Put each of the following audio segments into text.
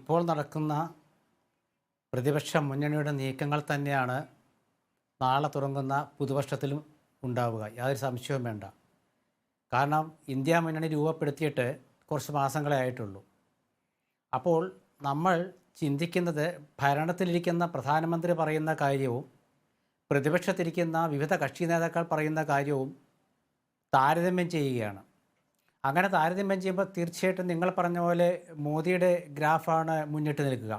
ഇപ്പോൾ നടക്കുന്ന പ്രതിപക്ഷ മുന്നണിയുടെ നീക്കങ്ങൾ തന്നെയാണ് നാളെ തുടങ്ങുന്ന പുതുവർഷത്തിലും ഉണ്ടാവുക. യാതൊരു സംശയവും വേണ്ട. കാരണം ഇന്ത്യ മുന്നണി രൂപപ്പെടുത്തിയിട്ട് കുറച്ച് മാസങ്ങളെ ആയിട്ടുള്ളൂ. അപ്പോൾ നമ്മൾ ചിന്തിക്കുന്നത് ഭരണത്തിലിരിക്കുന്ന പ്രധാനമന്ത്രി പറയുന്ന കാര്യവും പ്രതിപക്ഷത്തിരിക്കുന്ന വിവിധ കക്ഷി നേതാക്കൾ പറയുന്ന കാര്യവും താരതമ്യം ചെയ്യുകയാണ്. അങ്ങനെ താരതമ്യം ചെയ്യുമ്പോൾ തീർച്ചയായിട്ടും നിങ്ങൾ പറഞ്ഞ പോലെ മോദിയുടെ ഗ്രാഫാണ് മുന്നിട്ട് നിൽക്കുക.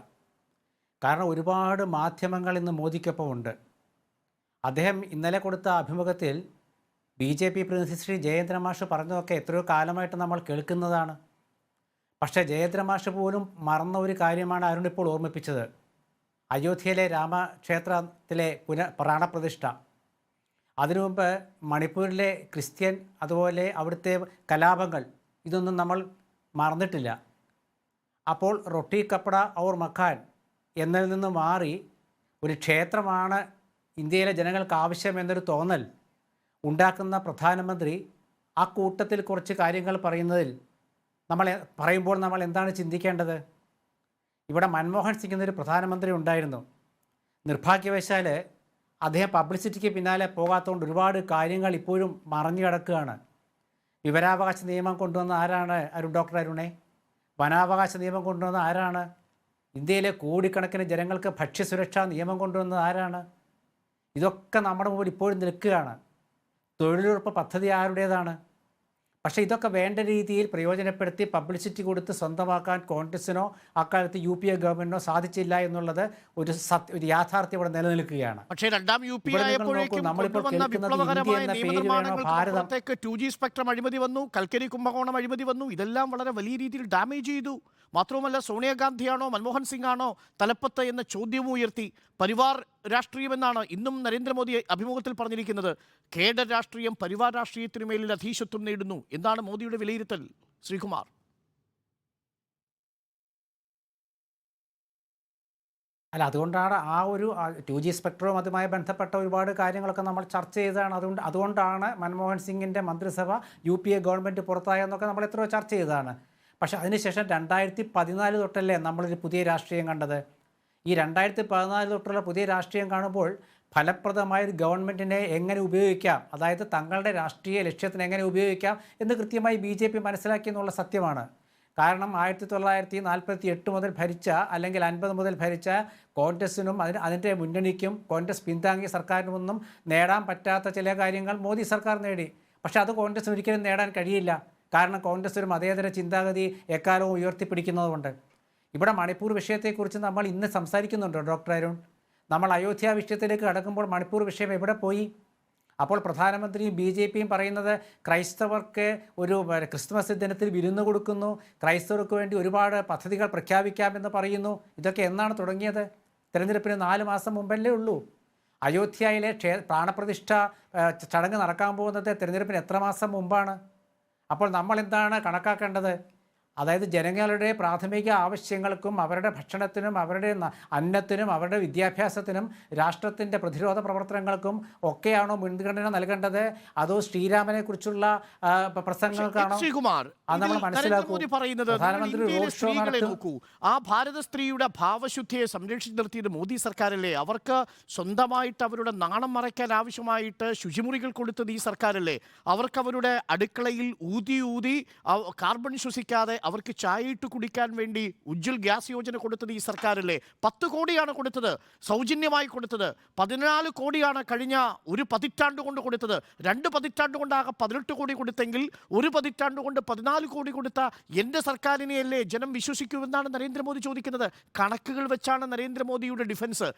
കാരണം ഒരുപാട് മാധ്യമങ്ങൾ ഇന്ന് മോദിക്കൊപ്പം ഉണ്ട്. അദ്ദേഹം ഇന്നലെ കൊടുത്ത അഭിമുഖത്തിൽ BJP പ്രതിനിധി ശ്രീ ജയേന്ദ്ര മാഷ് പറഞ്ഞതൊക്കെ എത്രയോ കാലമായിട്ട് നമ്മൾ കേൾക്കുന്നതാണ്. പക്ഷേ ജയേന്ദ്ര മാഷ് പോലും മറന്ന ഒരു കാര്യമാണ് അരുൺ ഇപ്പോൾ ഓർമ്മിപ്പിച്ചത്. അയോധ്യയിലെ രാമക്ഷേത്രത്തിലെ പ്രാണപ്രതിഷ്ഠ, അതിനു മുമ്പ് മണിപ്പൂരിലെ ക്രിസ്ത്യൻ, അതുപോലെ അവിടുത്തെ കലാപങ്ങൾ, ഇതൊന്നും നമ്മൾ മറന്നിട്ടില്ല. അപ്പോൾ റൊട്ടി കപ്പട ഔർ മഖാൻ എന്നതിൽ നിന്ന് മാറി ഒരു ക്ഷേത്രമാണ് ഇന്ത്യയിലെ ജനങ്ങൾക്ക് ആവശ്യമെന്നൊരു തോന്നൽ ഉണ്ടാക്കുന്ന പ്രധാനമന്ത്രി ആ കൂട്ടത്തിൽ കുറച്ച് കാര്യങ്ങൾ പറയുമ്പോൾ നമ്മൾ എന്താണ് ചിന്തിക്കേണ്ടത്? ഇവിടെ മൻമോഹൻ സിംഗ് എന്നൊരു പ്രധാനമന്ത്രി ഉണ്ടായിരുന്നു. നിർഭാഗ്യവശാൽ അദ്ദേഹം പബ്ലിസിറ്റിക്ക് പിന്നാലെ പോകാത്തതുകൊണ്ട് ഒരുപാട് കാര്യങ്ങൾ ഇപ്പോഴും മറഞ്ഞു കിടക്കുകയാണ്. വിവരാവകാശ നിയമം കൊണ്ടുവന്ന ആരാണ് ഡോക്ടർ അരുണെ? വനാവകാശ നിയമം കൊണ്ടുവന്ന ആരാണ്? ഇന്ത്യയിലെ കോടിക്കണക്കിന് ജനങ്ങൾക്ക് ഭക്ഷ്യസുരക്ഷാ നിയമം കൊണ്ടുവന്നത് ആരാണ്? ഇതൊക്കെ നമ്മുടെ മുമ്പിൽ ഇപ്പോഴും നിൽക്കുകയാണ്. തൊഴിലുറപ്പ് പദ്ധതി ആരുടേതാണ്? പക്ഷേ ഇതൊക്കെ വേണ്ട രീതിയിൽ പ്രയോജനപ്പെടുത്തി പബ്ലിസിറ്റി കൊടുത്ത് സ്വന്തമാക്കാൻ കോൺഗ്രസിനോ അക്കാലത്ത് UPA ഗവൺമെന്റിനോ സാധിച്ചില്ല എന്നുള്ളത് ഒരു യാഥാർത്ഥ്യം ഇവിടെ നിലനിൽക്കുകയാണ്. പക്ഷേ രണ്ടാം UPA ആയപ്പോഴേക്കും ഭാരതം 2G സ്പെക്ട്രം അഴിമതി വന്നു, കൽക്കരി കുംഭകോണം അഴിമതി വന്നു. ഇതെല്ലാം വളരെ വലിയ രീതിയിൽ ഡാമേജ് ചെയ്തു. മാത്രവുമല്ല, സോണിയാഗാന്ധിയാണോ മൻമോഹൻ സിംഗ് ആണോ തലപ്പത്ത് എന്ന ചോദ്യവും ഉയർത്തി. പരിവാർ രാഷ്ട്രീയമെന്നാണ് ഇന്നും നരേന്ദ്രമോദി അഭിമുഖത്തിൽ പറഞ്ഞിരിക്കുന്നത്. കേഡർ രാഷ്ട്രീയം പരിവാർ രാഷ്ട്രീയത്തിനു മേലിൽ അധീശത്വം നേടുന്നു. എന്താണ് മോദിയുടെ വിലയിരുത്തൽ, ശ്രീകുമാർ? അല്ല, അതുകൊണ്ടാണ് ആ ഒരു 2G സ്പെക്ട്രവും അതുമായി ബന്ധപ്പെട്ട ഒരുപാട് കാര്യങ്ങളൊക്കെ നമ്മൾ ചർച്ച ചെയ്തതാണ്. അതുകൊണ്ടാണ് മൻമോഹൻ സിംഗിൻ്റെ മന്ത്രിസഭ UPA ഗവൺമെൻറ് പുറത്തായെന്നൊക്കെ നമ്മൾ എത്രയോ ചർച്ച ചെയ്തതാണ്. പക്ഷേ അതിനുശേഷം 2014 തൊട്ടല്ലേ നമ്മളൊരു പുതിയ രാഷ്ട്രീയം കണ്ടത്. ഈ 2014 തൊട്ടുള്ള പുതിയ രാഷ്ട്രീയം കാണുമ്പോൾ ഫലപ്രദമായ ഒരു ഗവൺമെൻറ്റിനെ എങ്ങനെ ഉപയോഗിക്കാം, അതായത് തങ്ങളുടെ രാഷ്ട്രീയ ലക്ഷ്യത്തിന് എങ്ങനെ ഉപയോഗിക്കാം എന്ന് കൃത്യമായി BJP മനസ്സിലാക്കി എന്നുള്ള സത്യമാണ്. കാരണം 1948 മുതൽ ഭരിച്ച അല്ലെങ്കിൽ 50 മുതൽ ഭരിച്ച കോൺഗ്രസിനും അതിൻ്റെ മുന്നണിക്കും കോൺഗ്രസ് പിന്താങ്ങിയ സർക്കാരിനുമൊന്നും നേടാൻ പറ്റാത്ത ചില കാര്യങ്ങൾ മോദി സർക്കാർ നേടി. പക്ഷേ അത് കോൺഗ്രസ് ഒരിക്കലും നേടാൻ കഴിയില്ല. കാരണം കോൺഗ്രസ് ഒരു മതേതര ചിന്താഗതി എക്കാലവും ഉയർത്തിപ്പിടിക്കുന്നതുകൊണ്ട്. ഇവിടെ മണിപ്പൂർ വിഷയത്തെക്കുറിച്ച് നമ്മൾ ഇന്ന് സംസാരിക്കുന്നുണ്ടോ ഡോക്ടർ അരുൺ? നമ്മൾ അയോധ്യ വിഷയത്തിലേക്ക് കടക്കുമ്പോൾ മണിപ്പൂർ വിഷയം എവിടെ പോയി? അപ്പോൾ പ്രധാനമന്ത്രിയും BJPയും പറയുന്നത് ക്രൈസ്തവർക്ക് ഒരു ക്രിസ്മസ് ദിനത്തിൽ വിരുന്ന് കൊടുക്കുന്നു, ക്രൈസ്തവർക്ക് വേണ്ടി ഒരുപാട് പദ്ധതികൾ പ്രഖ്യാപിക്കാമെന്ന് പറയുന്നു. ഇതൊക്കെ എന്നാണ് തുടങ്ങിയത്? തിരഞ്ഞെടുപ്പിന് 4 മാസം മുമ്പല്ലേ ഉള്ളൂ. അയോധ്യയിലെ പ്രാണപ്രതിഷ്ഠ ചടങ്ങ് നടക്കാൻ പോകുന്നത് തിരഞ്ഞെടുപ്പിന് എത്ര മാസം മുമ്പാണ്? അപ്പോൾ നമ്മൾ എന്താണ് കണക്കാക്കേണ്ടത്? അതായത് ജനങ്ങളുടെ പ്രാഥമിക ആവശ്യങ്ങൾക്കും അവരുടെ ഭക്ഷണത്തിനും അവരുടെ അന്നത്തിനും അവരുടെ വിദ്യാഭ്യാസത്തിനും രാഷ്ട്രത്തിൻ്റെ പ്രതിരോധ പ്രവർത്തനങ്ങൾക്കും ഒക്കെയാണോ മുൻഗണന നൽകേണ്ടത്? അതോ ശ്രീരാമനെ കുറിച്ചുള്ള പ്രസംഗങ്ങൾക്കാണോ? അത് നമ്മൾ മനസ്സിലാക്കൂ. പ്രധാനമന്ത്രി നോക്കൂ, ആ ഭാരത സ്ത്രീയുടെ ഭാവശുദ്ധിയെ സംരക്ഷിച്ചു നിർത്തിയത് മോദി സർക്കാരല്ലേ? അവർക്ക് സ്വന്തമായിട്ട് അവരുടെ നാണം മറയ്ക്കാൻ ആവശ്യമായിട്ട് ശുചിമുറികൾ കൊടുത്തത് ഈ സർക്കാരല്ലേ? അവർക്ക് അവരുടെ അടുക്കളയിൽ ഊതി കാർബൺ ശ്വസിക്കാതെ അവർക്ക് ചായ ഇട്ട് കുടിക്കാൻ വേണ്ടി ഉജ്ജ്വൽ ഗ്യാസ് യോജന കൊടുത്തത് ഈ സർക്കാരല്ലേ? 10 കോടിയാണ് കൊടുത്തത്, സൗജന്യമായി കൊടുത്തത്. 14 കോടിയാണ് കഴിഞ്ഞ ഒരു പതിറ്റാണ്ട് കൊണ്ട് കൊടുത്തത്. 2 പതിറ്റാണ്ട് കൊണ്ടാകെ 18 കോടി കൊടുത്തെങ്കിൽ 1 പതിറ്റാണ്ട് കൊണ്ട് 14 കോടി കൊടുത്ത എൻ്റെ സർക്കാരിനെയല്ലേ ജനം വിശ്വസിക്കുമെന്നാണ് നരേന്ദ്രമോദി ചോദിക്കുന്നത്. കണക്കുകൾ വെച്ചാണ് നരേന്ദ്രമോദിയുടെ ഡിഫൻസ്.